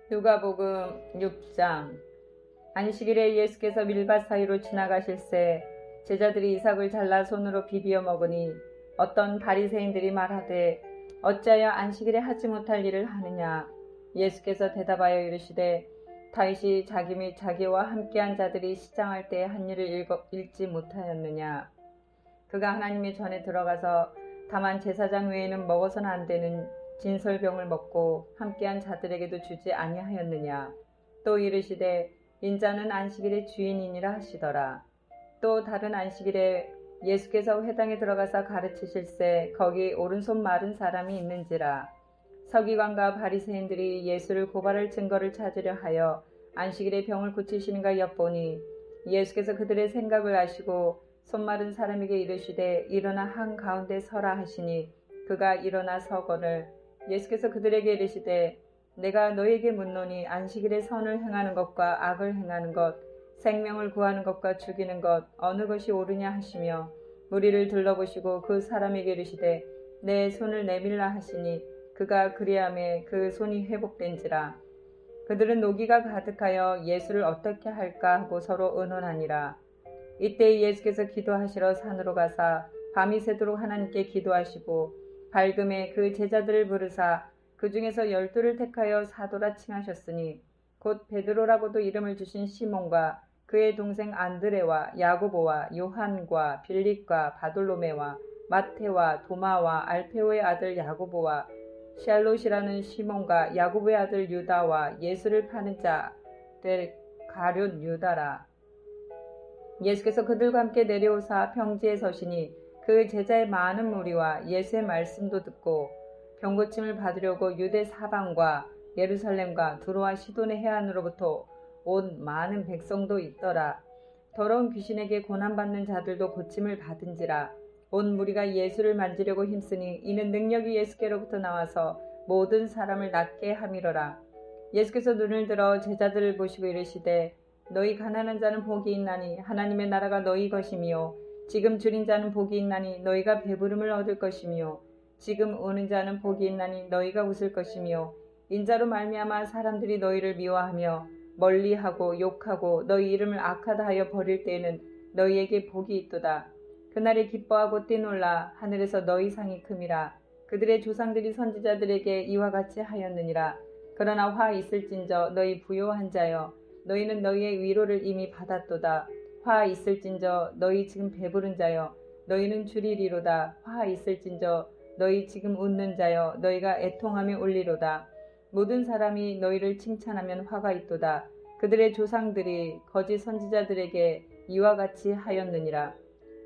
누가복음 6장. 안식일에 예수께서 밀밭 사이로 지나가실새 제자들이 이삭을 잘라 손으로 비비어 먹으니 어떤 바리새인들이 말하되 어찌하여 안식일에 하지 못할 일을 하느냐. 예수께서 대답하여 이르시되 다윗이 자기 및 자기와 함께한 자들이 시장할 때에 한 일을 읽지 못하였느냐. 그가 하나님의 전에 들어가서 다만 제사장 외에는 먹어서는 안 되는 진설병을 먹고 함께한 자들에게도 주지 아니하였느냐. 또 이르시되 인자는 안식일의 주인이니라 하시더라. 또 다른 안식일에 예수께서 회당에 들어가서 가르치실새 거기 오른손 마른 사람이 있는지라. 서기관과 바리새인들이 예수를 고발할 증거를 찾으려 하여 안식일에 병을 고치시는가 엿보니 예수께서 그들의 생각을 아시고 손 마른 사람에게 이르시되 일어나 한가운데 서라 하시니 그가 일어나 서거늘 예수께서 그들에게 이르시되 내가 너에게 묻노니 안식일에 선을 행하는 것과 악을 행하는 것, 생명을 구하는 것과 죽이는 것 어느 것이 옳으냐 하시며 무리를 둘러보시고 그 사람에게 이르시되 내 손을 내밀라 하시니 그가 그리하매 그 손이 회복된지라. 그들은 노기가 가득하여 예수를 어떻게 할까 하고 서로 의논하니라. 이때 예수께서 기도하시러 산으로 가사 밤이 새도록 하나님께 기도하시고 밝음에 그 제자들을 부르사 그 중에서 12를 택하여 사도라 칭하셨으니 곧 베드로라고도 이름을 주신 시몬과 그의 동생 안드레와 야고보와 요한과 빌립과 바돌로메와 마테와 도마와 알페오의 아들 야고보와 샬롯이라는 시몬과 야고보의 아들 유다와 예수를 파는 자 될 가룟 유다라. 예수께서 그들과 함께 내려오사 평지에 서시니 그 제자의 많은 무리와 예수의 말씀도 듣고 병고침을 받으려고 유대 사방과 예루살렘과 두로와 시돈의 해안으로부터 온 많은 백성도 있더라. 더러운 귀신에게 고난받는 자들도 고침을 받은지라. 온 무리가 예수를 만지려고 힘쓰니 이는 능력이 예수께로부터 나와서 모든 사람을 낫게 함이로라. 예수께서 눈을 들어 제자들을 보시고 이르시되 너희 가난한 자는 복이 있나니 하나님의 나라가 너희 것이며 지금 줄인 자는 복이 있나니 너희가 배부름을 얻을 것이며 지금 우는 자는 복이 있나니 너희가 웃을 것이며 인자로 말미암아 사람들이 너희를 미워하며 멀리하고 욕하고 너희 이름을 악하다 하여 버릴 때에는 너희에게 복이 있도다. 그날에 기뻐하고 뛰놀라 하늘에서 너희 상이 큼이라. 그들의 조상들이 선지자들에게 이와 같이 하였느니라. 그러나 화 있을진저 너희 부요한 자여 너희는 너희의 위로를 이미 받았도다. 화 있을진저 너희 지금 배부른 자여 너희는 줄이리로다. 화 있을진저 너희 지금 웃는 자여 너희가 애통하며 울리로다. 모든 사람이 너희를 칭찬하면 화가 있도다. 그들의 조상들이 거짓 선지자들에게 이와 같이 하였느니라.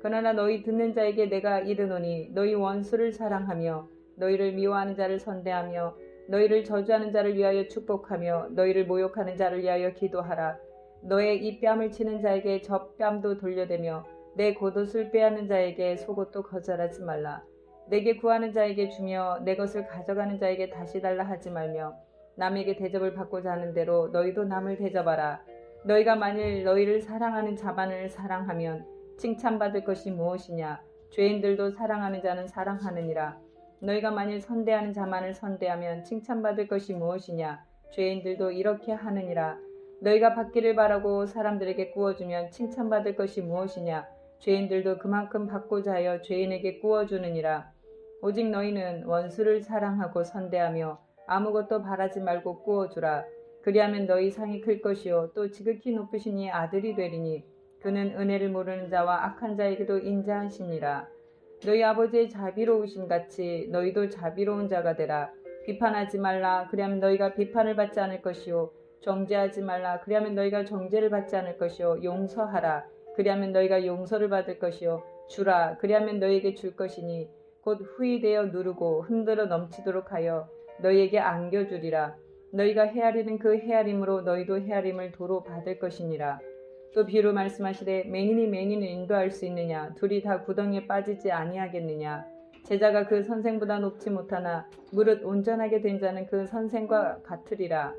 그러나 너희 듣는 자에게 내가 이르노니 너희 원수를 사랑하며 너희를 미워하는 자를 선대하며 너희를 저주하는 자를 위하여 축복하며 너희를 모욕하는 자를 위하여 기도하라. 너의 이 뺨을 치는 자에게 저 뺨도 돌려대며 내 겉옷을 빼앗는 자에게 속옷도 거절하지 말라. 내게 구하는 자에게 주며 내 것을 가져가는 자에게 다시 달라 하지 말며 남에게 대접을 받고자 하는 대로 너희도 남을 대접하라. 너희가 만일 너희를 사랑하는 자만을 사랑하면 칭찬받을 것이 무엇이냐. 죄인들도 사랑하는 자는 사랑하느니라. 너희가 만일 선대하는 자만을 선대하면 칭찬받을 것이 무엇이냐. 죄인들도 이렇게 하느니라. 너희가 받기를 바라고 사람들에게 구워주면 칭찬받을 것이 무엇이냐. 죄인들도 그만큼 받고자 하여 죄인에게 구워주느니라. 오직 너희는 원수를 사랑하고 선대하며 아무것도 바라지 말고 구워주라. 그리하면 너희 상이 클 것이요 또 지극히 높으신 이 아들이 되리니 그는 은혜를 모르는 자와 악한 자에게도 인자하시니라. 너희 아버지의 자비로우심 같이 너희도 자비로운 자가 되라. 비판하지 말라. 그리하면 너희가 비판을 받지 않을 것이요 정죄하지 말라. 그리하면 너희가 정죄를 받지 않을 것이요 용서하라. 그리하면 너희가 용서를 받을 것이요 주라. 그리하면 너희에게 줄 것이니 곧 후이되어 누르고 흔들어 넘치도록 하여 너희에게 안겨주리라. 너희가 헤아리는 그 헤아림으로 너희도 헤아림을 도로 받을 것이니라. 또 비유로 말씀하시되 맹인이 맹인을 인도할 수 있느냐. 둘이 다 구덩이에 빠지지 아니하겠느냐. 제자가 그 선생보다 높지 못하나 무릇 온전하게 된 자는 그 선생과 같으리라.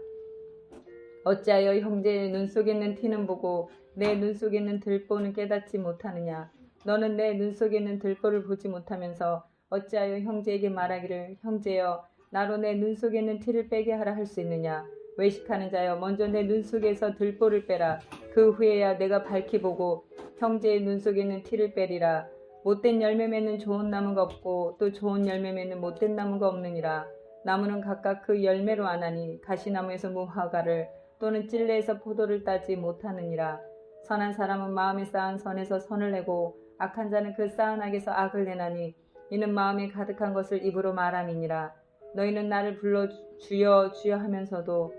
어찌하여 형제의 눈 속에 있는 티는 보고 내 눈 속에 있는 들보는 깨닫지 못하느냐. 너는 내 눈 속에 있는 들보를 보지 못하면서 어찌하여 형제에게 말하기를 형제여 나로 내 눈 속에 있는 티를 빼게 하라 할 수 있느냐. 외식하는 자여 먼저 내 눈 속에서 들보를 빼라. 그 후에야 내가 밝히 보고 형제의 눈 속에 있는 티를 빼리라. 못된 열매 맺는 좋은 나무가 없고 또 좋은 열매 맺는 못된 나무가 없느니라. 나무는 각각 그 열매로 아나니 가시나무에서 무화과를 또는 찔레에서 포도를 따지 못하느니라. 선한 사람은 마음에 쌓은 선에서 선을 내고 악한 자는 그 쌓은 악에서 악을 내나니 이는 마음에 가득한 것을 입으로 말함이니라. 너희는 나를 불러 주여 주여 하면서도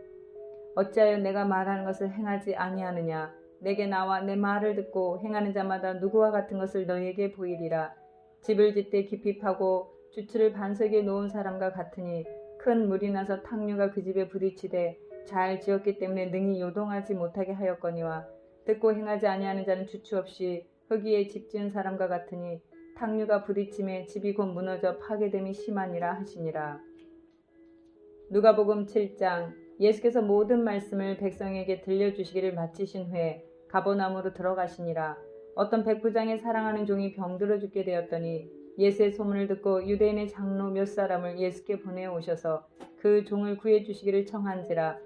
어찌하여 내가 말하는 것을 행하지 아니하느냐. 내게 나와 내 말을 듣고 행하는 자마다 누구와 같은 것을 너희에게 보이리라. 집을 짓되 깊이 파고 주추를 반석에 놓은 사람과 같으니 큰 물이 나서 탕류가 그 집에 부딪히되 잘 지었기 때문에 능히 요동하지 못하게 하였거니와 듣고 행하지 아니하는 자는 주추 없이 흙 위에 집 지은 사람과 같으니 탕류가 부딪힘에 집이 곧 무너져 파괴됨이 심하니라 하시니라. 누가복음 7장. 예수께서 모든 말씀을 백성에게 들려주시기를 마치신 후에 가버나움으로 들어가시니라. 어떤 백부장의 사랑하는 종이 병들어 죽게 되었더니 예수의 소문을 듣고 유대인의 장로 몇 사람을 예수께 보내어 오셔서 그 종을 구해 주시기를 청한지라.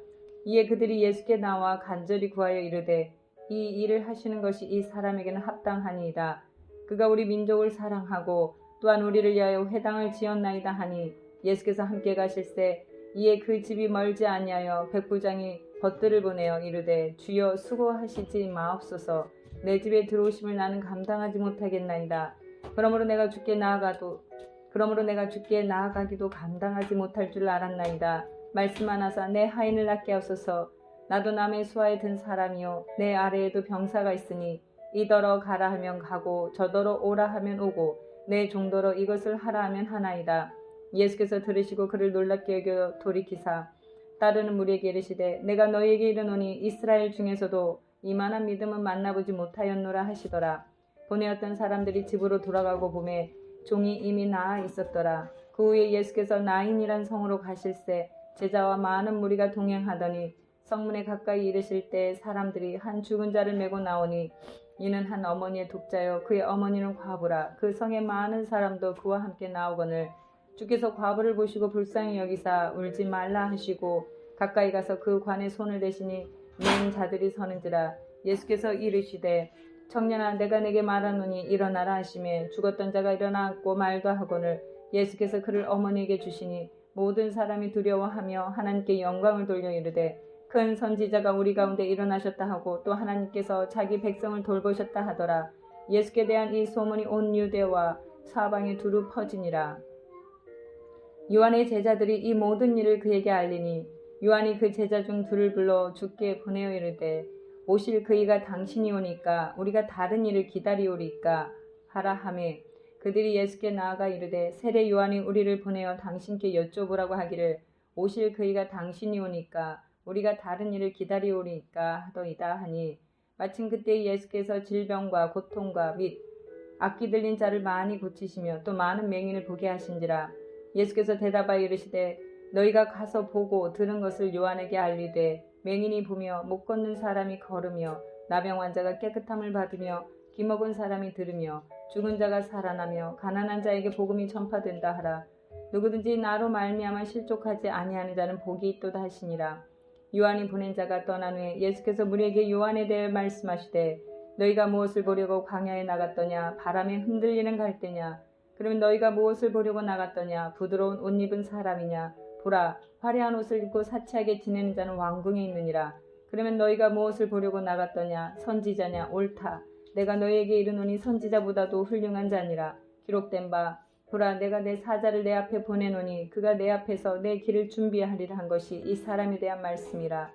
이에 그들이 예수께 나와 간절히 구하여 이르되 이 일을 하시는 것이 이 사람에게는 합당하니이다. 그가 우리 민족을 사랑하고 또한 우리를 위하여 회당을 지었나이다 하니 예수께서 함께 가실새 이에 그 집이 멀지 아니하여 백부장이 벗들을 보내어 이르되 주여 수고하시지 마옵소서. 내 집에 들어오심을 나는 감당하지 못하겠나이다. 그러므로 내가 주께 나아가기도 감당하지 못할 줄 알았나이다. 말씀하나사 내 하인을 낫게 하소서. 나도 남의 수하에 든 사람이요 내 아래에도 병사가 있으니 이더러 가라 하면 가고 저더러 오라 하면 오고 내 종더러 이것을 하라 하면 하나이다. 예수께서 들으시고 그를 놀랍게 여겨 돌이키사 따르는 무리에게 이르시되 내가 너희에게 이르노니 이스라엘 중에서도 이만한 믿음은 만나보지 못하였노라 하시더라. 보내었던 사람들이 집으로 돌아가고 보매 종이 이미 나아 있었더라. 그 후에 예수께서 나인이란 성으로 가실새 제자와 많은 무리가 동행하더니 성문에 가까이 이르실 때 사람들이 한 죽은 자를 메고 나오니 이는 한 어머니의 독자여 그의 어머니는 과부라. 그 성에 많은 사람도 그와 함께 나오거늘 주께서 과부를 보시고 불쌍히 여기사 울지 말라 하시고 가까이 가서 그 관에 손을 대시니 맨 자들이 서는지라. 예수께서 이르시되 청년아 내가 내게 말하노니 일어나라 하시매 죽었던 자가 일어나 앉고 말도 하거늘 예수께서 그를 어머니에게 주시니 모든 사람이 두려워하며 하나님께 영광을 돌려 이르되 큰 선지자가 우리 가운데 일어나셨다 하고 또 하나님께서 자기 백성을 돌보셨다 하더라. 예수께 대한 이 소문이 온 유대와 사방에 두루 퍼지니라. 요한의 제자들이 이 모든 일을 그에게 알리니 요한이 그 제자 중 둘을 불러 주께 보내어 이르되 오실 그이가 당신이 오니까 우리가 다른 일을 기다리오리까 하라 하매 그들이 예수께 나아가 이르되 세례 요한이 우리를 보내어 당신께 여쭤보라고 하기를 오실 그이가 당신이 오니까 우리가 다른 일을 기다리오리까 하더이다 하니 마침 그때 예수께서 질병과 고통과 및 악기 들린 자를 많이 고치시며 또 많은 맹인을 보게 하신지라. 예수께서 대답하여 이르시되 너희가 가서 보고 들은 것을 요한에게 알리되 맹인이 보며 못 걷는 사람이 걸으며 나병 환자가 깨끗함을 받으며 기먹은 사람이 들으며 죽은 자가 살아나며 가난한 자에게 복음이 전파된다 하라. 누구든지 나로 말미암아 실족하지 아니하는 자는 복이 있도다 하시니라. 요한이 보낸 자가 떠난 후에 예수께서 무리에게 요한에 대해 말씀하시되 너희가 무엇을 보려고 광야에 나갔더냐 바람에 흔들리는 갈대냐 그러면 너희가 무엇을 보려고 나갔더냐 부드러운 옷 입은 사람이냐 보라 화려한 옷을 입고 사치하게 지내는 자는 왕궁에 있느니라. 그러면 너희가 무엇을 보려고 나갔더냐 선지자냐 옳다. 내가 너희에게 이르노니 선지자보다도 훌륭한 자니라. 기록된 바 보라 내가 내 사자를 내 앞에 보내노니 그가 내 앞에서 내 길을 준비하리라 한 것이 이 사람에 대한 말씀이라.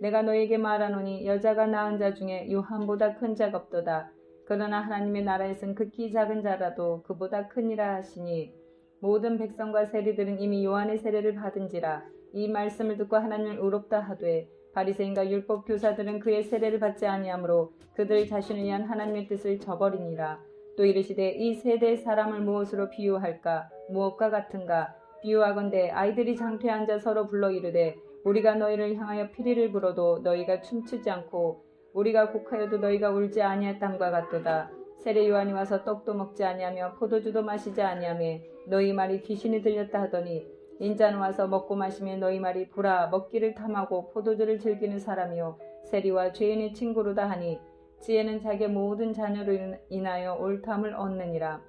내가 너희에게 말하노니 여자가 낳은 자 중에 요한보다 큰 자가 없도다. 그러나 하나님의 나라에선 극히 작은 자라도 그보다 크니라 하시니 모든 백성과 세리들은 이미 요한의 세례를 받은지라. 이 말씀을 듣고 하나님을 의롭다 하되 바리새인과 율법 교사들은 그의 세례를 받지 아니하므로 그들 자신을 위한 하나님의 뜻을 저버리니라. 또 이르시되 이 세대의 사람을 무엇으로 비유할까 무엇과 같은가 비유하건대 아이들이 장터에 앉아 서로 불러 이르되 우리가 너희를 향하여 피리를 불어도 너희가 춤추지 않고 우리가 곡하여도 너희가 울지 아니했담과 같도다. 세례 요한이 와서 떡도 먹지 아니하며 포도주도 마시지 아니하며 너희 말이 귀신이 들렸다 하더니 인자는 와서 먹고 마시며 너희 말이 보라 먹기를 탐하고 포도주를 즐기는 사람이요 세리와 죄인의 친구로다 하니 지혜는 자기의 모든 자녀로 인하여 옳담을 얻느니라.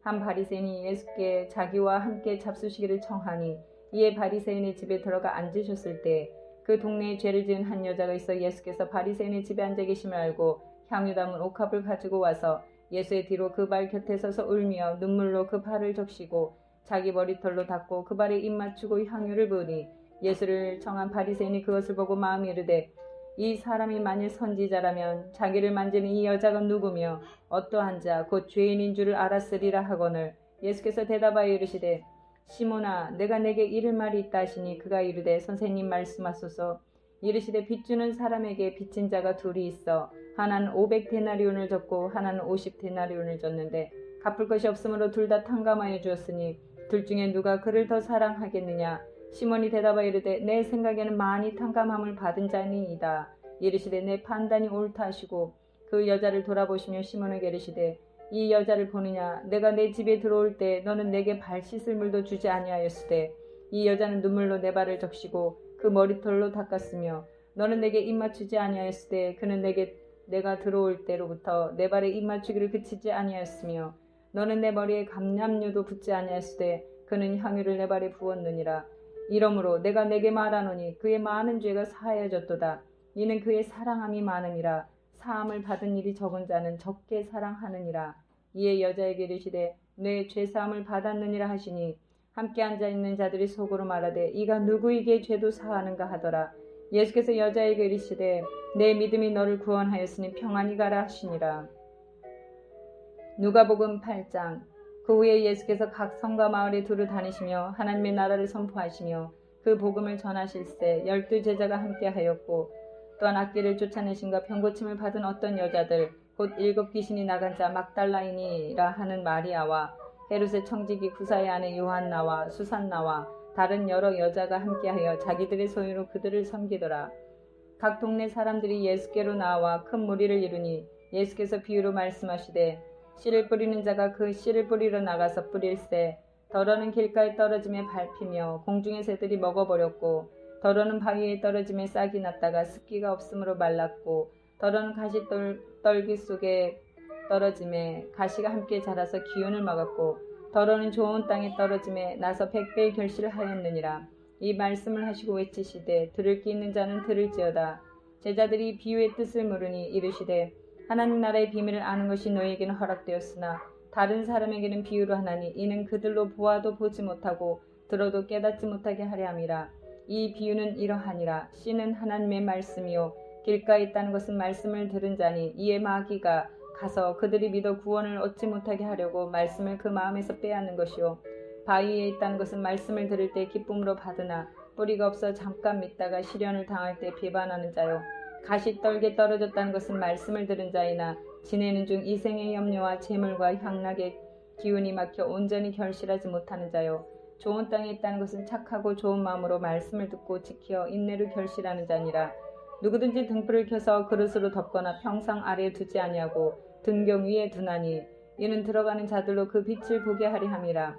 한 바리새인이 예수께 자기와 함께 잡수시기를 청하니 이에 바리새인의 집에 들어가 앉으셨을 때 그 동네에 죄를 지은 한 여자가 있어 예수께서 바리새인의 집에 앉아 계심을 알고 향유 담은 옥합을 가지고 와서 예수의 뒤로 그 발 곁에 서서 울며 눈물로 그 발을 적시고 자기 머리털로 닦고 그 발에 입 맞추고 향유를 부으니 예수를 청한 바리새인이 그것을 보고 마음이 이르되 이 사람이 만일 선지자라면 자기를 만지는 이 여자가 누구며 어떠한 자 곧 죄인인 줄을 알았으리라 하거늘 예수께서 대답하여 이르시되 시몬아 내가 내게 이를 말이 있다 하시니 그가 이르되 선생님 말씀하소서. 이르시되 빚주는 사람에게 빚진 자가 둘이 있어 하나는 500데나리온을 줬고 하나는 50데나리온을 줬는데 갚을 것이 없으므로 둘 다 탕감하여 주었으니 둘 중에 누가 그를 더 사랑하겠느냐. 시몬이 대답하여 이르되 내 생각에는 많이 탕감함을 받은 자니이다. 이르시되 내 판단이 옳다 하시고 그 여자를 돌아보시며 시몬에게 이르시되 이 여자를 보느냐. 내가 내 집에 들어올 때 너는 내게 발 씻을 물도 주지 아니하였으되 이 여자는 눈물로 내 발을 적시고 그 머리털로 닦았으며 너는 내게 입 맞추지 아니하였으되 그는 내가 들어올 때로부터 내 발에 입 맞추기를 그치지 아니하였으며 너는 내 머리에 감람류도 붓지 아니하였으되 그는 향유를 내 발에 부었느니라. 이러므로 내가 내게 말하노니 그의 많은 죄가 사하여졌도다. 이는 그의 사랑함이 많음이라. 사함을 받은 일이 적은 자는 적게 사랑하느니라. 이에 여자에게 이르시되 내 죄사함을 받았느니라 하시니 함께 앉아있는 자들이 속으로 말하되 이가 누구에게 죄도 사하는가 하더라. 예수께서 여자에게 이르시되 내 믿음이 너를 구원하였으니 평안히 가라 하시니라. 누가복음 8장. 그 후에 예수께서 각 성과 마을에 두루 다니시며 하나님의 나라를 선포하시며 그 복음을 전하실세 12 제자가 함께하였고 또한 악귀를 쫓아내신과 병고침을 받은 어떤 여자들 곧 7 귀신이 나간 자 막달라인이라 하는 마리아와 헤롯의 청지기 구사의 아내 요한나와 수산나와 다른 여러 여자가 함께하여 자기들의 소유로 그들을 섬기더라. 각 동네 사람들이 예수께로 나와 큰 무리를 이루니 예수께서 비유로 말씀하시되 씨를 뿌리는 자가 그 씨를 뿌리러 나가서 뿌릴새 더러는 길가에 떨어짐에 밟히며 공중의 새들이 먹어버렸고 더러는 바위에 떨어짐에 싹이 났다가 습기가 없으므로 말랐고 더러는 가시떨기 속에 떨어짐에 가시가 함께 자라서 기운을 막았고 더러는 좋은 땅에 떨어짐에 나서 100배의 결실을 하였느니라. 이 말씀을 하시고 외치시되 들을 귀 있는 자는 들을지어다. 제자들이 비유의 뜻을 물으니 이르시되 하나님 나라의 비밀을 아는 것이 너희에게는 허락되었으나 다른 사람에게는 비유로 하나니 이는 그들로 보아도 보지 못하고 들어도 깨닫지 못하게 하려 함이라. 이 비유는 이러하니라. 씨는 하나님의 말씀이요 길가에 있다는 것은 말씀을 들은 자니 이에 마귀가 가서 그들이 믿어 구원을 얻지 못하게 하려고 말씀을 그 마음에서 빼앗는 것이요 바위에 있다는 것은 말씀을 들을 때 기쁨으로 받으나 뿌리가 없어 잠깐 믿다가 시련을 당할 때 비반하는 자요 가시떨게 떨어졌다는 것은 말씀을 들은 자이나 지내는 중 이생의 염려와 재물과 향락의 기운이 막혀 온전히 결실하지 못하는 자요 좋은 땅에 있다는 것은 착하고 좋은 마음으로 말씀을 듣고 지켜 인내로 결실하는 자니라. 누구든지 등불을 켜서 그릇으로 덮거나 평상 아래에 두지 아니하고 등경 위에 두나니 이는 들어가는 자들로 그 빛을 보게 하리 함이라.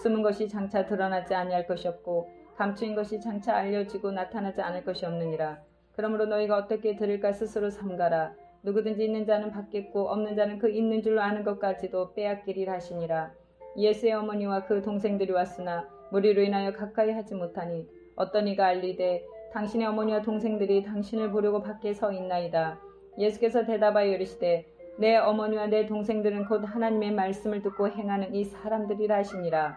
숨은 것이 장차 드러나지 아니할 것이 없고 감추인 것이 장차 알려지고 나타나지 않을 것이 없느니라. 그러므로 너희가 어떻게 들을까 스스로 삼가라. 누구든지 있는 자는 받겠고 없는 자는 그 있는 줄로 아는 것까지도 빼앗기리라 하시니라. 예수의 어머니와 그 동생들이 왔으나 무리로 인하여 가까이 하지 못하니 어떤 이가 알리되 당신의 어머니와 동생들이 당신을 보려고 밖에 서 있나이다. 예수께서 대답하여 이르시되 내 어머니와 내 동생들은 곧 하나님의 말씀을 듣고 행하는 이 사람들이라 하시니라.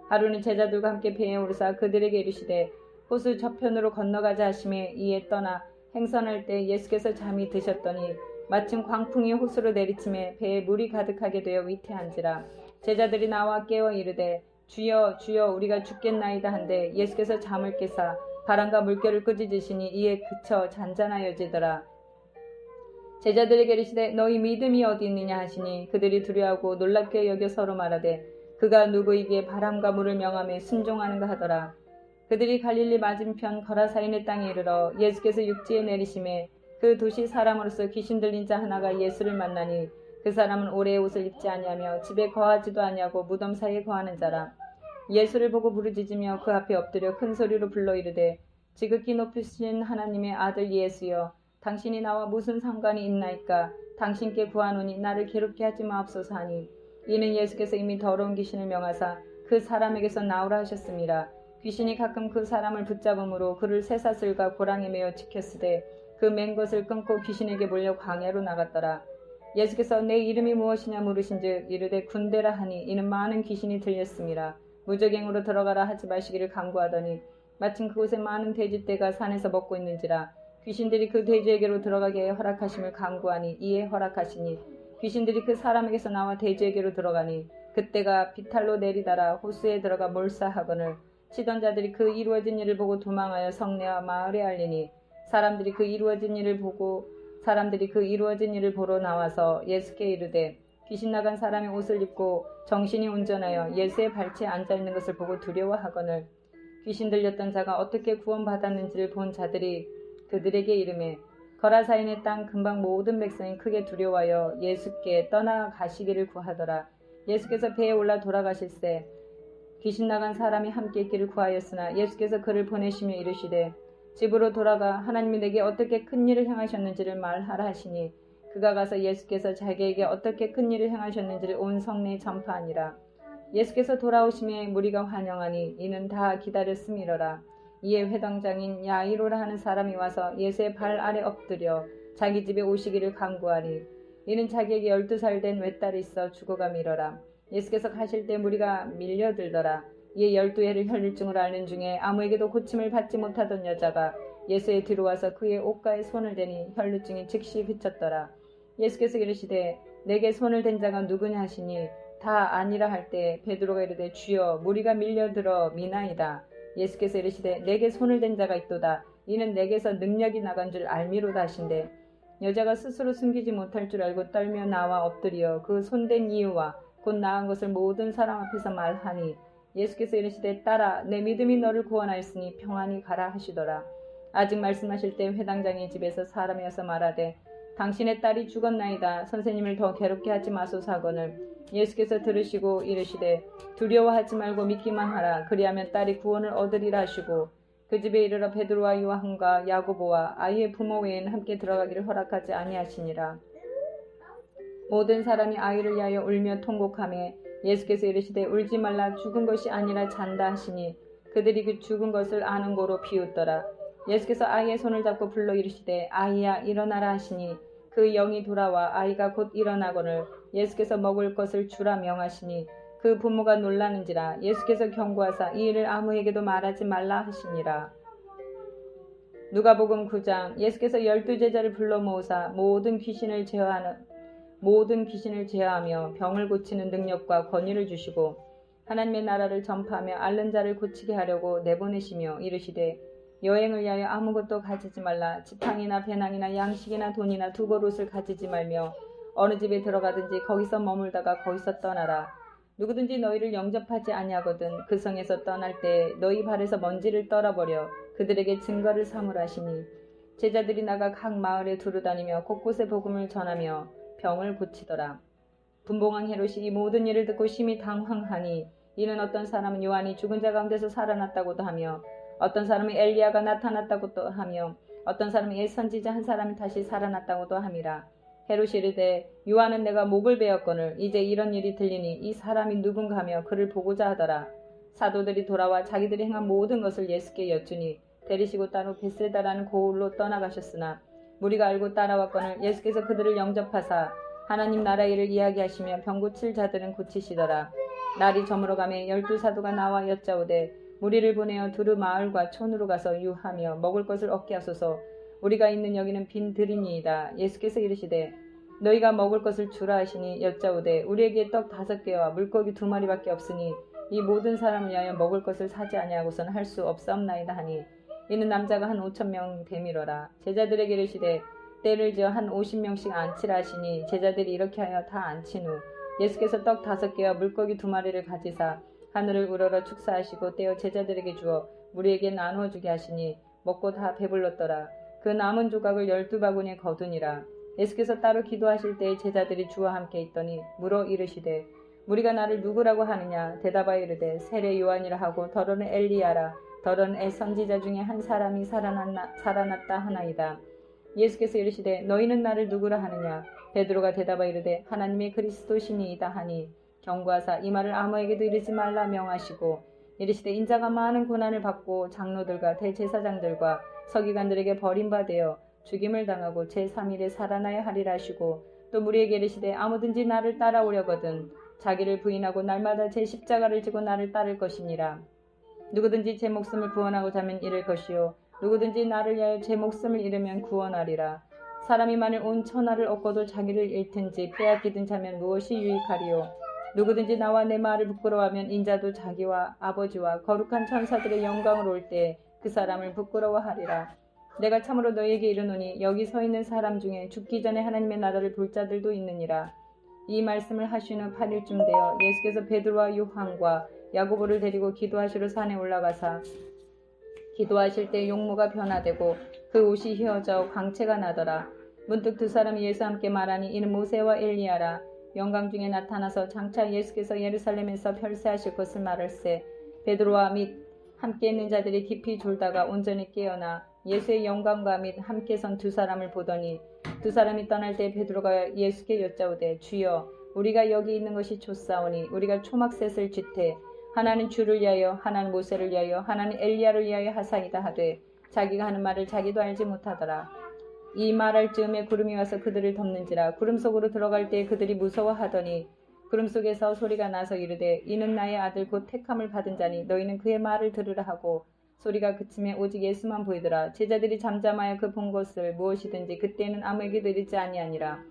하루는 제자들과 함께 배에 오르사 그들에게 이르시되 호수 저편으로 건너가자 하시매 이에 떠나 행선할 때 예수께서 잠이 드셨더니 마침 광풍이 호수로 내리침에 배에 물이 가득하게 되어 위태한지라. 제자들이 나와 깨어 이르되 주여 주여 우리가 죽겠나이다 한데 예수께서 잠을 깨사 바람과 물결을 꾸짖으시니 이에 그쳐 잔잔하여지더라. 제자들에게 이르시되 너희 믿음이 어디 있느냐 하시니 그들이 두려워하고 놀랍게 여겨 서로 말하되 그가 누구에게 바람과 물을 명하며 순종하는가 하더라. 그들이 갈릴리 맞은편 거라사인의 땅에 이르러 예수께서 육지에 내리심에 그 도시 사람으로서 귀신 들린 자 하나가 예수를 만나니 그 사람은 오래의 옷을 입지 아니하며 집에 거하지도 아니하고 무덤 사이에 거하는 자라. 예수를 보고 부르짖으며 그 앞에 엎드려 큰 소리로 불러 이르되 지극히 높으신 하나님의 아들 예수여 당신이 나와 무슨 상관이 있나이까 당신께 구하노니 나를 괴롭게 하지 마옵소서 하니 이는 예수께서 이미 더러운 귀신을 명하사 그 사람에게서 나오라 하셨습니다. 귀신이 가끔 그 사람을 붙잡음으로 그를 쇠사슬과 고랑에 매어 지켰으되 그 맨 것을 끊고 귀신에게 몰려 광야로 나갔더라. 예수께서 내 이름이 무엇이냐 물으신즉 이르되 군대라 하니 이는 많은 귀신이 들렸습니다. 무적행으로 들어가라 하지 마시기를 간구하더니 마침 그곳에 많은 돼지떼가 산에서 먹고 있는지라 귀신들이 그 돼지에게로 들어가게 허락하심을 간구하니 이에 허락하시니 귀신들이 그 사람에게서 나와 돼지에게로 들어가니 그때가 비탈로 내리다라 호수에 들어가 몰사하거늘 치던 자들이 그 이루어진 일을 보고 도망하여 성내와 마을에 알리니 사람들이 그 이루어진 일을 보러 나와서 예수께 이르되 귀신 나간 사람이 옷을 입고 정신이 온전하여 예수의 발치에 앉아있는 것을 보고 두려워하거늘 귀신 들렸던 자가 어떻게 구원받았는지를 본 자들이 그들에게 이르매 거라사인의 땅 근방 모든 백성이 크게 두려워하여 예수께 떠나가시기를 구하더라. 예수께서 배에 올라 돌아가실새 귀신 나간 사람이 함께 있기를 구하였으나 예수께서 그를 보내시며 이르시되 집으로 돌아가 하나님이 내게 어떻게 큰 일을 행하셨는지를 말하라 하시니 그가 가서 예수께서 자기에게 어떻게 큰 일을 행하셨는지를 온 성내에 전파하니라. 예수께서 돌아오심에 무리가 환영하니 이는 다 기다렸음이로라. 이에 회당장인 야이로라 하는 사람이 와서 예수의 발 아래 엎드려 자기 집에 오시기를 간구하니 이는 자기에게 12살 된 외딸이 있어 죽어가미러라. 예수께서 가실 때 무리가 밀려들더라. 이에 12해를 혈류증을 앓는 중에 아무에게도 고침을 받지 못하던 여자가 예수의 뒤로 와서 그의 옷가에 손을 대니 혈류증이 즉시 그쳤더라. 예수께서 이르시되 내게 손을 댄 자가 누구냐 하시니 다 아니라 할 때 베드로가 이르되 주여 무리가 밀려들어 미나이다. 예수께서 이르시되 내게 손을 댄 자가 있도다. 이는 내게서 능력이 나간 줄 알미로다 하신대 여자가 스스로 숨기지 못할 줄 알고 떨며 나와 엎드려 그 손댄 이유와 곧 나은 것을 모든 사람 앞에서 말하니 예수께서 이르시되 딸아 내 믿음이 너를 구원하였으니 평안히 가라 하시더라. 아직 말씀하실 때 회당장의 집에서 사람이 와서 말하되 당신의 딸이 죽었나이다. 선생님을 더 괴롭게 하지 마소서 하거늘 예수께서 들으시고 이르시되 두려워하지 말고 믿기만 하라. 그리하면 딸이 구원을 얻으리라 하시고 그 집에 이르러 베드로와 요한과 야고보와 아이의 부모 외에는 함께 들어가기를 허락하지 아니하시니라. 모든 사람이 아이를 위하여 울며 통곡하매 예수께서 이르시되 울지 말라 죽은 것이 아니라 잔다 하시니 그들이 그 죽은 것을 아는 고로 비웃더라. 예수께서 아이의 손을 잡고 불러 이르시되 아이야 일어나라 하시니 그 영이 돌아와 아이가 곧 일어나거늘 예수께서 먹을 것을 주라 명하시니 그 부모가 놀라는지라. 예수께서 경고하사 이 일을 아무에게도 말하지 말라 하시니라. 누가복음 9장. 예수께서 12제자를 불러 모으사 모든 귀신을 제어하며 병을 고치는 능력과 권위를 주시고 하나님의 나라를 전파하며 앓는 자를 고치게 하려고 내보내시며 이르시되 여행을 위하여 아무것도 가지지 말라. 지팡이나 배낭이나 양식이나 돈이나 두벌옷을 가지지 말며 어느 집에 들어가든지 거기서 머물다가 거기서 떠나라. 누구든지 너희를 영접하지 아니하거든 그 성에서 떠날 때 너희 발에서 먼지를 떨어버려 그들에게 증거를 삼으라 하시니 제자들이 나가 각 마을에 두루다니며 곳곳에 복음을 전하며 병을 고치더라. 분봉왕 헤롯이 이 모든 일을 듣고 심히 당황하니 이는 어떤 사람은 요한이 죽은 자 가운데서 살아났다고도 하며 어떤 사람은 엘리야가 나타났다고도 하며 어떤 사람은 옛 선지자 한 사람이 다시 살아났다고도 함이라. 헤롯이 이르되 요한은 내가 목을 베었거늘 이제 이런 일이 들리니 이 사람이 누군가 하며 그를 보고자 하더라. 사도들이 돌아와 자기들이 행한 모든 것을 예수께 여쭈니 데리시고 따로 벳세다라는 고을로 떠나가셨으나 무리가 알고 따라왔거늘 예수께서 그들을 영접하사 하나님 나라의 일을 이야기하시며 병 고칠 자들은 고치시더라. 날이 저물어가매 12사도가 나와 여짜오되 무리를 보내어 두루 마을과 촌으로 가서 유하며 먹을 것을 얻게 하소서. 우리가 있는 여기는 빈 들이니이다. 예수께서 이르시되 너희가 먹을 것을 주라 하시니 여짜오되 우리에게 떡 5개와 물고기 2마리밖에 없으니 이 모든 사람을 위하여 먹을 것을 사지 아니하고서는 할 수 없사옵나이다 하니 이는 남자가 한 5,000명 되미러라. 제자들에게 이르시되 때를 지어 한 50명씩 앉히라 하시니 제자들이 이렇게 하여 다 앉힌 후 예수께서 떡 5개와 물고기 2마리를 가지사 하늘을 우러러 축사하시고 떼어 제자들에게 주어 무리에게 나누어 주게 하시니 먹고 다 배불렀더라. 그 남은 조각을 12바구니에 거두니라. 예수께서 따로 기도하실 때에 제자들이 주와 함께 있더니 물어 이르시되 무리가 나를 누구라고 하느냐? 대답하여 이르되 세례 요한이라 하고 더러는 엘리야라. 더러는 선지자 중에 한 사람이 살아났다 하나이다. 예수께서 이르시되 너희는 나를 누구라 하느냐? 베드로가 대답하여 이르되 하나님의 그리스도시니이다 하니 경고하사 이 말을 아무에게도 이르지 말라 명하시고 이르시되 인자가 많은 고난을 받고 장로들과 대제사장들과 서기관들에게 버림받아 죽임을 당하고 제3일에 살아나야 하리라 하시고 또 무리에게 이르시되 아무든지 나를 따라오려거든 자기를 부인하고 날마다 제 십자가를 지고 나를 따를 것이니라. 누구든지 제 목숨을 구원하고자 하면 잃을 것이요 누구든지 나를 위하여 제 목숨을 잃으면 구원하리라. 사람이 만일 온 천하를 얻고도 자기를 잃든지 빼앗기든 자면 무엇이 유익하리요? 누구든지 나와 내 말을 부끄러워하면 인자도 자기와 아버지와 거룩한 천사들의 영광을 올 때 그 사람을 부끄러워하리라. 내가 참으로 너희에게 이르노니 여기 서 있는 사람 중에 죽기 전에 하나님의 나라를 볼 자들도 있느니라. 이 말씀을 하신 후 8일쯤 되어 예수께서 베드로와 요한과 야고보를 데리고 기도하시러 산에 올라가사 기도하실 때 용모가 변화되고 그 옷이 휘어져 광채가 나더라. 문득 두 사람이 예수와 함께 말하니 이는 모세와 엘리야라. 영광 중에 나타나서 장차 예수께서 예루살렘에서 별세하실 것을 말할세. 베드로와 및 함께 있는 자들이 깊이 졸다가 온전히 깨어나 예수의 영광과 및 함께 선 두 사람을 보더니 두 사람이 떠날 때 베드로가 예수께 여짜오되 주여 우리가 여기 있는 것이 좋사오니 우리가 초막셋을 짓되 하나는 주를 위하여 하나는 모세를 위하여 하나는 엘리야를 위하여 하사이다 하되 자기가 하는 말을 자기도 알지 못하더라. 이 말할 즈음에 구름이 와서 그들을 덮는지라. 구름 속으로 들어갈 때 그들이 무서워하더니 구름 속에서 소리가 나서 이르되 이는 나의 아들 곧 택함을 받은 자니 너희는 그의 말을 들으라 하고 소리가 그침에 오직 예수만 보이더라. 제자들이 잠잠하여 그 본 것을 무엇이든지 그때는 아무에게도 이르지 아니하니라.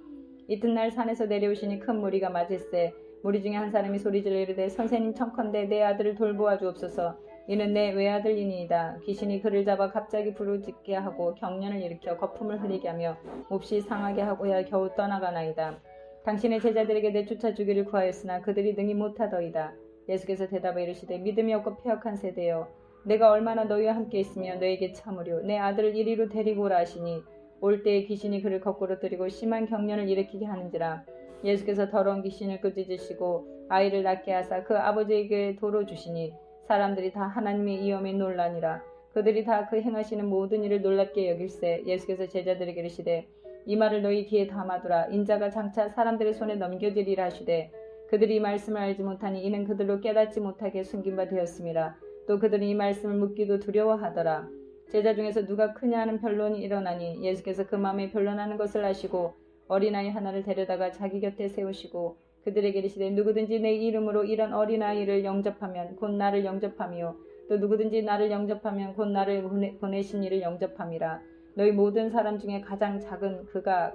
이튿날 산에서 내려오시니 큰 무리가 맞을세. 무리 중에 한 사람이 소리질러 이르되 선생님 청컨대 내 아들을 돌보아 주옵소서. 이는 내 외아들이니이다. 귀신이 그를 잡아 갑자기 부르짖게 하고 경련을 일으켜 거품을 흘리게 하며 몹시 상하게 하고야 겨우 떠나가나이다. 당신의 제자들에게 내쫓아 주기를 구하였으나 그들이 능히 못하더이다. 예수께서 대답하여 이르시되 믿음이 없고 패역한 세대여 내가 얼마나 너희와 함께 있으며 너희에게 참으려 내 아들을 이리로 데리고 오라 하시니 올 때에 귀신이 그를 거꾸로 들이고 심한 경련을 일으키게 하는지라. 예수께서 더러운 귀신을 끄짖으시고 아이를 낳게 하사 그 아버지에게 도로 주시니 사람들이 다 하나님의 이엄에 놀라니라. 그들이 다 그 행하시는 모든 일을 놀랍게 여길세. 예수께서 제자들에게 이르시되 이 말을 너희 귀에 담아두라. 인자가 장차 사람들의 손에 넘겨지리라 하시되 그들이 이 말씀을 알지 못하니 이는 그들로 깨닫지 못하게 숨긴 바 되었음이라. 또 그들이 이 말씀을 묻기도 두려워하더라. 제자 중에서 누가 크냐 하는 변론이 일어나니 예수께서 그 마음에 변론하는 것을 아시고 어린아이 하나를 데려다가 자기 곁에 세우시고 그들에게 이르시되 누구든지 내 이름으로 이런 어린아이를 영접하면 곧 나를 영접하며 또 누구든지 나를 영접하면 곧 나를 보내신 이를 영접함이라. 너희 모든 사람 중에 가장 작은 그가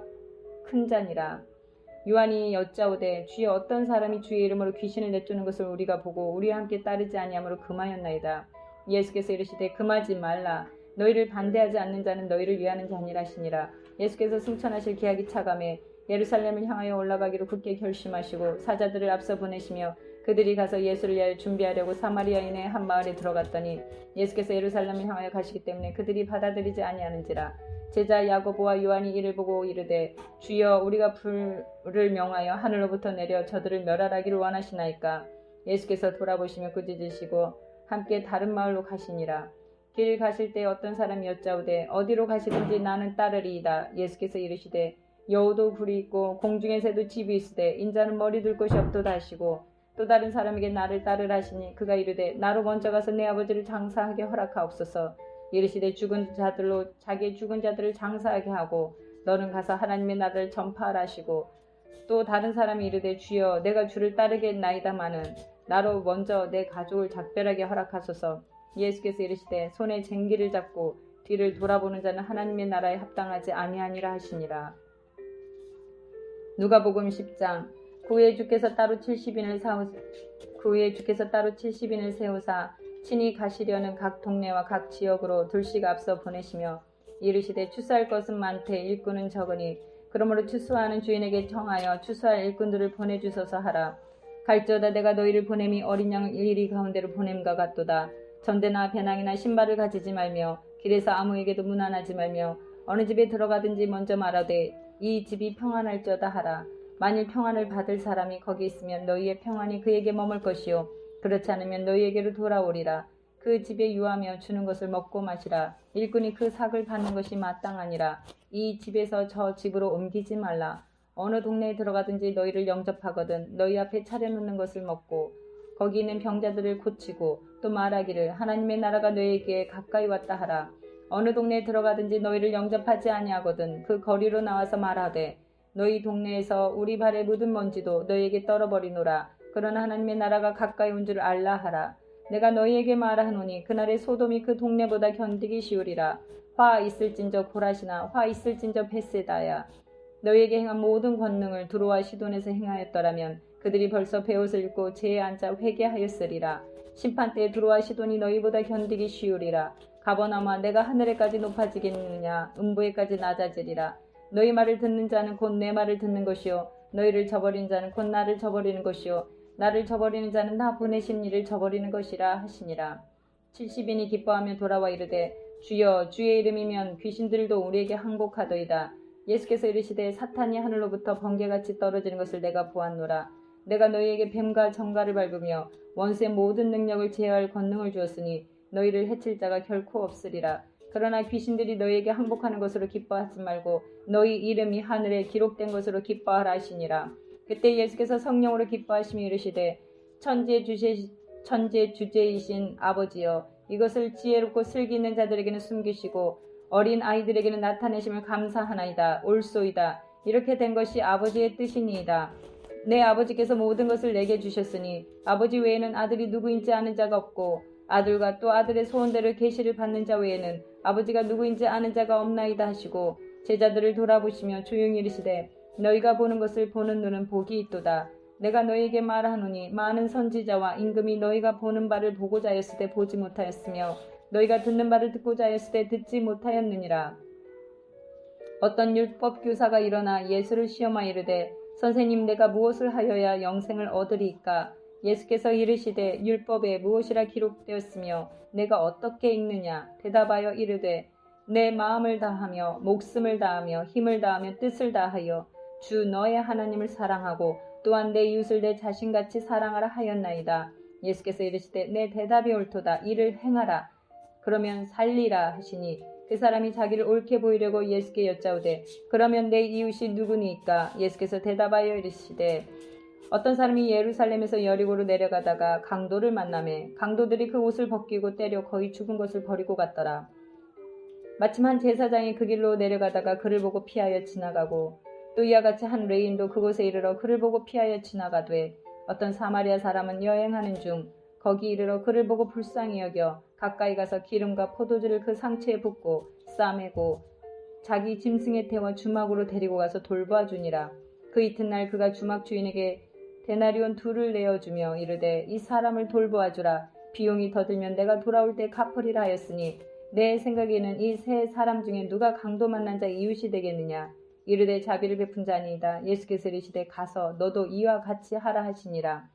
큰 자니라. 요한이 여짜오되 주여 어떤 사람이 주의 이름으로 귀신을 내쫓는 것을 우리가 보고 우리와 함께 따르지 아니하므로 금하였나이다. 예수께서 이르시되 금하지 말라. 너희를 반대하지 않는 자는 너희를 위하는 자니라 하시니라. 예수께서 승천하실 기약이 차감해 예루살렘을 향하여 올라가기로 굳게 결심하시고 사자들을 앞서 보내시며 그들이 가서 예수를 위하여 준비하려고 사마리아인의 한 마을에 들어갔더니 예수께서 예루살렘을 향하여 가시기 때문에 그들이 받아들이지 아니하는지라. 제자 야고보와 요한이 이를 보고 이르되 주여 우리가 불을 명하여 하늘로부터 내려 저들을 멸하라기를 원하시나이까. 예수께서 돌아보시며 꾸짖으시고 함께 다른 마을로 가시니라. 길 가실 때 어떤 사람이 여짜오되 어디로 가시든지 나는 따르리이다. 예수께서 이르시되 여우도 굴이 있고 공중의 새도 집이 있으되 인자는 머리 둘 곳이 없도다 하시고 또 다른 사람에게 나를 따르라 하시니 그가 이르되 나로 먼저 가서 내 아버지를 장사하게 허락하옵소서. 이르시되 죽은 자들로 자기의 죽은 자들을 장사하게 하고 너는 가서 하나님의 나라를 전파하라 하시고 또 다른 사람이 이르되 주여 내가 주를 따르겠나이다마는 나로 먼저 내 가족을 작별하게 허락하소서. 예수께서 이르시되 손에 쟁기를 잡고 뒤를 돌아보는 자는 하나님의 나라에 합당하지 아니하니라 하시니라. 누가복음 10장. 그 후에 주께서 따로 70인을 세우사 친히 가시려는 각 동네와 각 지역으로 둘씩 앞서 보내시며 이르시되 추수할 것은 많되 일꾼은 적으니 그러므로 추수하는 주인에게 청하여 추수할 일꾼들을 보내주소서 하라. 갈지어다 내가 너희를 보냄이 어린 양을 일일이 가운데로 보냄과 같도다. 전대나 배낭이나 신발을 가지지 말며 길에서 아무에게도 문안하지 말며 어느 집에 들어가든지 먼저 말하되 이 집이 평안할지어다 하라. 만일 평안을 받을 사람이 거기 있으면 너희의 평안이 그에게 머물 것이요 그렇지 않으면 너희에게로 돌아오리라. 그 집에 유하며 주는 것을 먹고 마시라. 일꾼이 그 삭을 받는 것이 마땅하니라. 이 집에서 저 집으로 옮기지 말라. 어느 동네에 들어가든지 너희를 영접하거든 너희 앞에 차려놓는 것을 먹고 거기 있는 병자들을 고치고 또 말하기를 하나님의 나라가 너희에게 가까이 왔다 하라. 어느 동네에 들어가든지 너희를 영접하지 아니하거든 그 거리로 나와서 말하되 너희 동네에서 우리 발에 묻은 먼지도 너희에게 떨어버리노라. 그러나 하나님의 나라가 가까이 온 줄 알라 하라. 내가 너희에게 말하노니 그날에 소돔이 그 동네보다 견디기 쉬우리라. 화 있을진저 고라시나 화 있을진저 베세다야. 너희에게 행한 모든 권능을 두로와 시돈에서 행하였더라면 그들이 벌써 베옷을 입고 제에 앉아 회개하였으리라. 심판때에 두로와 시돈이 너희보다 견디기 쉬우리라. 가버나움아 내가 하늘에까지 높아지겠느냐 음부에까지 낮아지리라. 너희 말을 듣는 자는 곧 내 말을 듣는 것이요 너희를 저버린 자는 곧 나를 저버리는 것이요 나를 저버리는 자는 나 보내신 이를 저버리는 것이라 하시니라. 70인이 기뻐하며 돌아와 이르되 주여 주의 이름이면 귀신들도 우리에게 항복하더이다. 예수께서 이르시되 사탄이 하늘로부터 번개같이 떨어지는 것을 내가 보았노라. 내가 너희에게 뱀과 정갈을 밟으며 원수의 모든 능력을 제어할 권능을 주었으니 너희를 해칠 자가 결코 없으리라. 그러나 귀신들이 너희에게 항복하는 것으로 기뻐하지 말고 너희 이름이 하늘에 기록된 것으로 기뻐하라 하시니라. 그때 예수께서 성령으로 기뻐하시며 이르시되 천지의 주제이신 아버지여 이것을 지혜롭고 슬기 있는 자들에게는 숨기시고 어린 아이들에게는 나타내심을 감사하나이다. 옳소이다. 이렇게 된 것이 아버지의 뜻이니이다. 내 아버지께서 모든 것을 내게 주셨으니 아버지 외에는 아들이 누구인지 아는 자가 없고 아들과 또 아들의 소원대로 계시를 받는 자 외에는 아버지가 누구인지 아는 자가 없나이다 하시고 제자들을 돌아보시며 조용히 이르시되 너희가 보는 것을 보는 눈은 복이 있도다. 내가 너희에게 말하노니 많은 선지자와 임금이 너희가 보는 바를 보고자 하였을 때 보지 못하였으며 너희가 듣는 바를 듣고자 하였을 때 듣지 못하였느니라. 어떤 율법 교사가 일어나 예수를 시험하여 이르되 선생님 내가 무엇을 하여야 영생을 얻으리이까? 예수께서 이르시되 율법에 무엇이라 기록되었으며 내가 어떻게 읽느냐? 대답하여 이르되 내 마음을 다하며 목숨을 다하며 힘을 다하며 뜻을 다하여 주 너의 하나님을 사랑하고 또한 내 이웃을 내 자신같이 사랑하라 하였나이다. 예수께서 이르시되 내 대답이 옳도다. 이를 행하라. 그러면 살리라 하시니 그 사람이 자기를 옳게 보이려고 예수께 여짜오되 그러면 내 이웃이 누구니까? 예수께서 대답하여 이르시되 어떤 사람이 예루살렘에서 여리고로 내려가다가 강도를 만나매 강도들이 그 옷을 벗기고 때려 거의 죽은 것을 버리고 갔더라. 마침 한 제사장이 그 길로 내려가다가 그를 보고 피하여 지나가고 또 이와 같이 한 레인도 그곳에 이르러 그를 보고 피하여 지나가되 어떤 사마리아 사람은 여행하는 중 거기 이르러 그를 보고 불쌍히 여겨 가까이 가서 기름과 포도주를 그 상처에 붓고 싸매고 자기 짐승에 태워 주막으로 데리고 가서 돌보아 주니라. 그 이튿날 그가 주막 주인에게 데나리온 2를 내어주며 이르되 이 사람을 돌보아 주라. 비용이 더 들면 내가 돌아올 때 갚으리라 하였으니 내 생각에는 이 세 사람 중에 누가 강도 만난 자의 이웃이 되겠느냐. 이르되 자비를 베푼 자니이다. 예수께서 이르시되 가서 너도 이와 같이 하라 하시니라.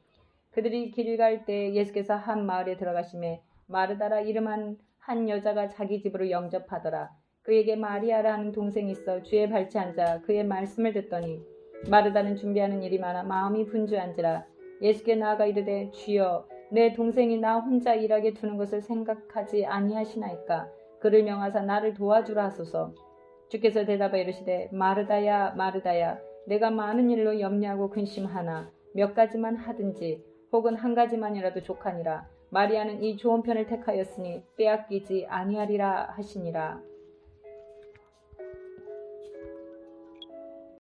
그들이 길 갈 때 예수께서 한 마을에 들어가시매 마르다라 이름한 한 여자가 자기 집으로 영접하더라. 그에게 마리아라 하는 동생이 있어 주의 발치 앉아 그의 말씀을 듣더니 마르다는 준비하는 일이 많아 마음이 분주한지라. 예수께 나아가 이르되 주여 내 동생이 나 혼자 일하게 두는 것을 생각하지 아니하시나이까? 그를 명하사 나를 도와주라 하소서. 주께서 대답하여 이르시되 마르다야 마르다야 내가 많은 일로 염려하고 근심하나 몇 가지만 하든지 혹은 한 가지만이라도 족하니라. 마리아는 이 좋은 편을 택하였으니 빼앗기지 아니하리라 하시니라.